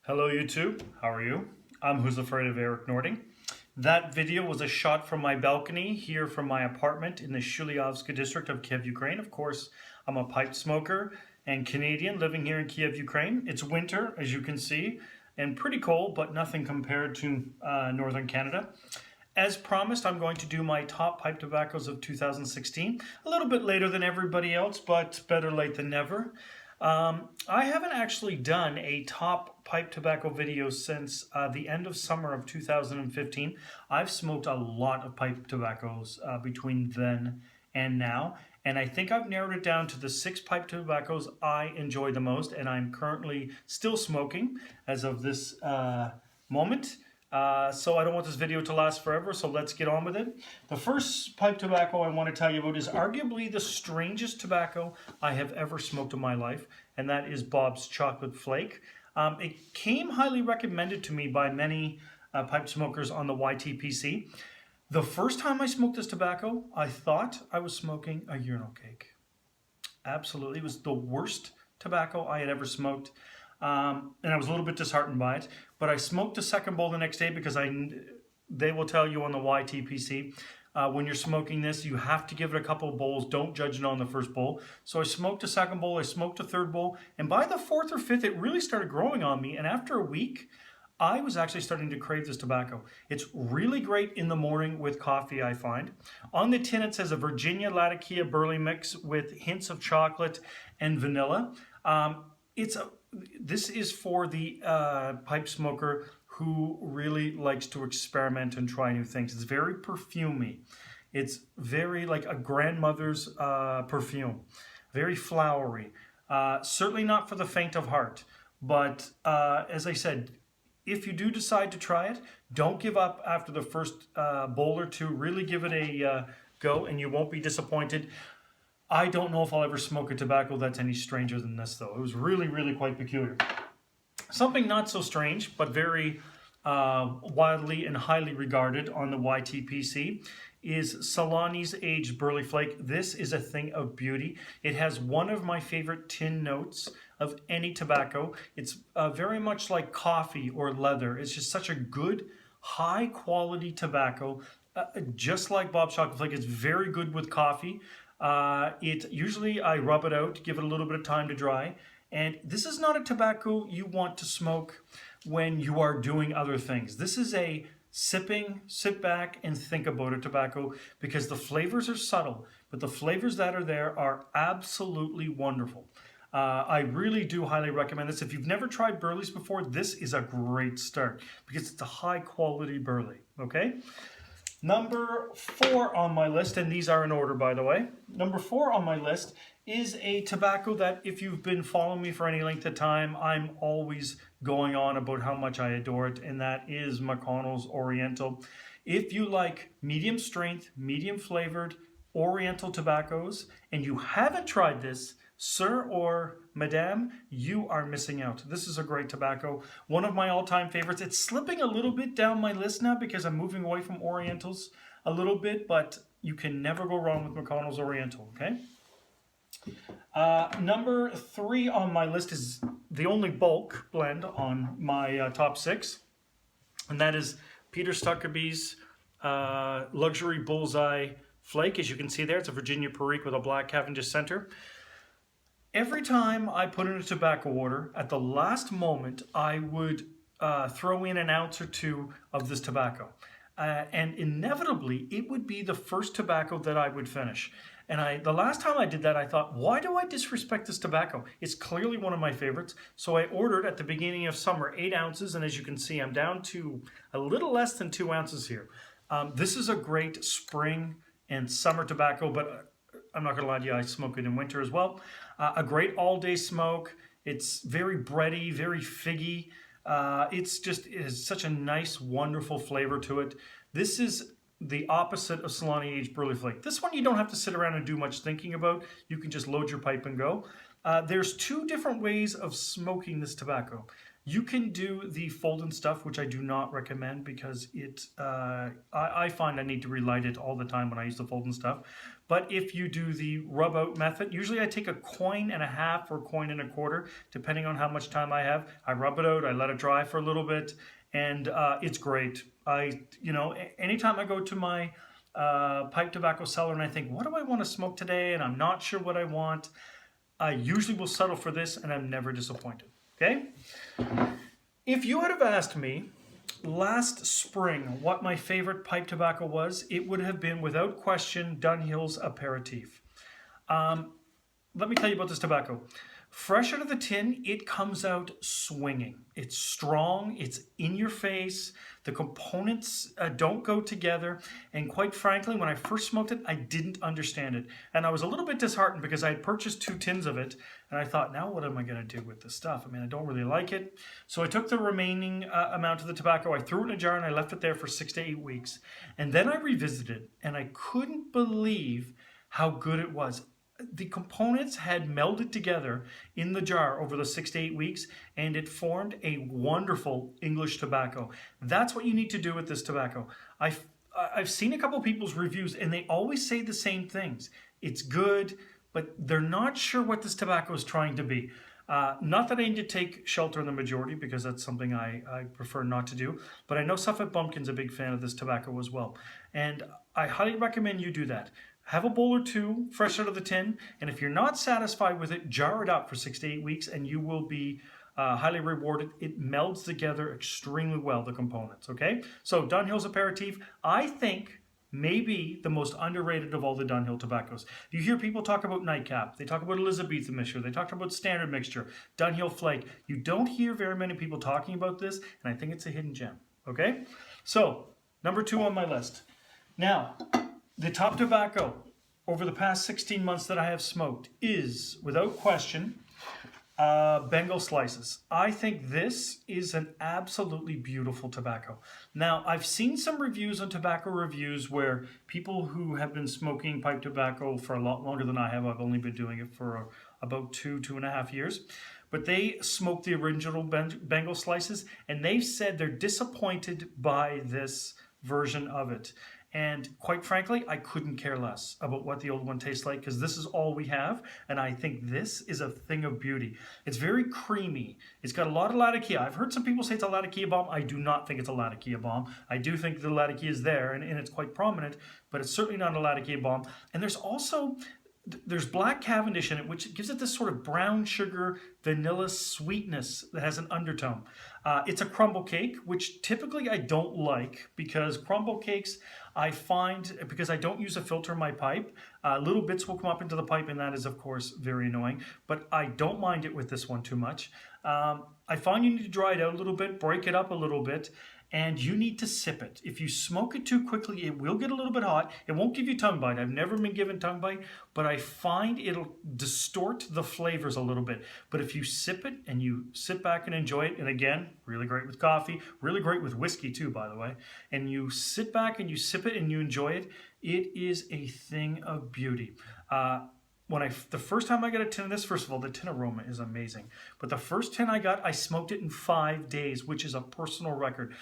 Hello YouTube, how are you? I'm Who's Afraid of Eric Nording. That video was a shot from my balcony here from my apartment in the Shulyavska district of Kyiv, Ukraine. Of course, I'm a pipe smoker and Canadian living here in Kyiv, Ukraine. It's winter, as you can see, and pretty cold, but nothing compared to northern Canada. As promised, I'm going to do my top pipe tobaccos of 2016. A little bit later than everybody else, but better late than never. I haven't actually done a top pipe tobacco video since the end of summer of 2015. I've smoked a lot of pipe tobaccos between then and now, and I think I've narrowed it down to the 6 pipe tobaccos I enjoy the most, and I'm currently still smoking as of this moment. So I don't want this video to last forever, so let's get on with it. The first pipe tobacco I want to tell you about is arguably the strangest tobacco I have ever smoked in my life, and that is Bob's Chocolate Flake. It came highly recommended to me by many pipe smokers on the YTPC. The first time I smoked this tobacco, I thought I was smoking a urinal cake. Absolutely, it was the worst tobacco I had ever smoked. And I was a little bit disheartened by it, but I smoked a second bowl the next day because they will tell you on the YTPC, when you're smoking this, you have to give it a couple of bowls. Don't judge it on the first bowl. So I smoked a second bowl, I smoked a third bowl, and by the 4th or 5th, it really started growing on me. And after a week, I was actually starting to crave this tobacco. It's really great in the morning with coffee, I find. On the tin, it says a Virginia Latakia burley mix with hints of chocolate and vanilla. This is for the pipe smoker who really likes to experiment and try new things. It's very perfumey. It's very like a grandmother's perfume. Very flowery. Certainly not for the faint of heart. But as I said, if you do decide to try it, don't give up after the first bowl or two. Really give it a go and you won't be disappointed. I don't know if I'll ever smoke a tobacco that's any stranger than this, though. It was really, really quite peculiar. Something not so strange, but very widely and highly regarded on the YTPC is Salani's aged burley flake. This is a thing of beauty. It has one of my favorite tin notes of any tobacco. It's very much like coffee or leather. It's just such a good, high-quality tobacco. Just like Bob's Chocolate Flake, it's very good with coffee. Usually I rub it out, give it a little bit of time to dry, and this is not a tobacco you want to smoke when you are doing other things. This is a sipping, sit back and think about it tobacco because the flavors are subtle, but the flavors that are there are absolutely wonderful. I really do highly recommend this. If you've never tried burleys before, this is a great start because it's a high quality burley, okay? Number 4 on my list, and these are in order by the way, number 4 on my list is a tobacco that if you've been following me for any length of time, I'm always going on about how much I adore it, and that is McConnell's Oriental. If you like medium strength, medium flavored Oriental tobaccos, and you haven't tried this, sir or madame, you are missing out. This is a great tobacco. One of my all-time favorites. It's slipping a little bit down my list now because I'm moving away from Orientals a little bit, but you can never go wrong with McConnell's Oriental, okay? Number 3 on my list is the only bulk blend on my top 6, and that is Peter Stuckerby's Luxury Bullseye Flake. As you can see there, it's a Virginia Perique with a black Cavendish center. Every time I put in a tobacco order, at the last moment, I would throw in an ounce or 2 of this tobacco. And inevitably, it would be the first tobacco that I would finish. And the last time I did that, I thought, why do I disrespect this tobacco? It's clearly one of my favorites. So I ordered at the beginning of summer 8 ounces, and as you can see, I'm down to a little less than 2 ounces here. This is a great spring and summer tobacco, but I'm not going to lie to you, I smoke it in winter as well. A great all-day smoke. It's very bready, very figgy. It has such a nice, wonderful flavor to it. This is the opposite of Salani aged burley flake. This one you don't have to sit around and do much thinking about. You can just load your pipe and go. There's 2 different ways of smoking this tobacco. You can do the fold-in stuff, which I do not recommend because I find I need to relight it all the time when I use the fold-in stuff. But if you do the rub-out method, usually I take a coin and a half or a coin and a quarter, depending on how much time I have. I rub it out, I let it dry for a little bit, and it's great. Anytime I go to my pipe tobacco cellar and I think, what do I want to smoke today? And I'm not sure what I want. I usually will settle for this, and I'm never disappointed. Okay? If you had have asked me last spring what my favorite pipe tobacco was, it would have been, without question, Dunhill's aperitif. Let me tell you about this tobacco. Fresh out of the tin, it comes out swinging. It's strong, it's in your face, the components don't go together, and quite frankly, when I first smoked it, I didn't understand it. And I was a little bit disheartened because I had purchased 2 tins of it, and I thought, now what am I going to do with this stuff? I mean, I don't really like it. So I took the remaining amount of the tobacco, I threw it in a jar, and I left it there for 6 to 8 weeks. And then I revisited it, and I couldn't believe how good it was. The components had melded together in the jar over the 6 to 8 weeks, and it formed a wonderful English tobacco. That's what you need to do with this tobacco. I've seen a couple people's reviews, and they always say the same things. It's good, but they're not sure what this tobacco is trying to be. Not that I need to take shelter in the majority, because that's something I prefer not to do, but I know Suffolk Bumpkin's a big fan of this tobacco as well, and I highly recommend you do that. Have a bowl or 2 fresh out of the tin, and if you're not satisfied with it, jar it up for 6 to 8 weeks, and you will be highly rewarded. It melds together extremely well, the components, okay? So Dunhill's aperitif, I think, maybe the most underrated of all the Dunhill tobaccos. You hear people talk about Nightcap, they talk about Elizabethan mixture, they talk about standard mixture, Dunhill flake. You don't hear very many people talking about this, and I think it's a hidden gem, okay? So, number 2 on my list. Now, the top tobacco over the past 16 months that I have smoked is, without question, Bengal slices. I think this is an absolutely beautiful tobacco. Now, I've seen some reviews on tobacco reviews where people who have been smoking pipe tobacco for a lot longer than I have, I've only been doing it for about 2.5 years, but they smoked the original Bengal slices, and they've said they're disappointed by this version of it. And quite frankly, I couldn't care less about what the old one tastes like, because this is all we have, and I think this is a thing of beauty. It's very creamy. It's got a lot of Latakia. I've heard some people say it's a Latakia bomb. I do not think it's a Latakia bomb. I do think the Latakia is there, and it's quite prominent, but it's certainly not a Latakia bomb. And there's black Cavendish in it, which gives it this sort of brown sugar, vanilla sweetness that has an undertone. It's a crumble cake, which typically I don't like, because crumble cakes, I find, because I don't use a filter in my pipe, little bits will come up into the pipe, and that is, of course, very annoying. But I don't mind it with this one too much. I find you need to dry it out a little bit, break it up a little bit, and you need to sip it. If you smoke it too quickly, it will get a little bit hot. It won't give you tongue bite. I've never been given tongue bite, but I find it'll distort the flavors a little bit. But if you sip it and you sit back and enjoy it, and again, really great with coffee, really great with whiskey too, by the way, and you sit back and you sip it and you enjoy it, it is a thing of beauty. The first time I got a tin of this, first of all, the tin aroma is amazing. But the first tin I got, I smoked it in 5 days, which is a personal record.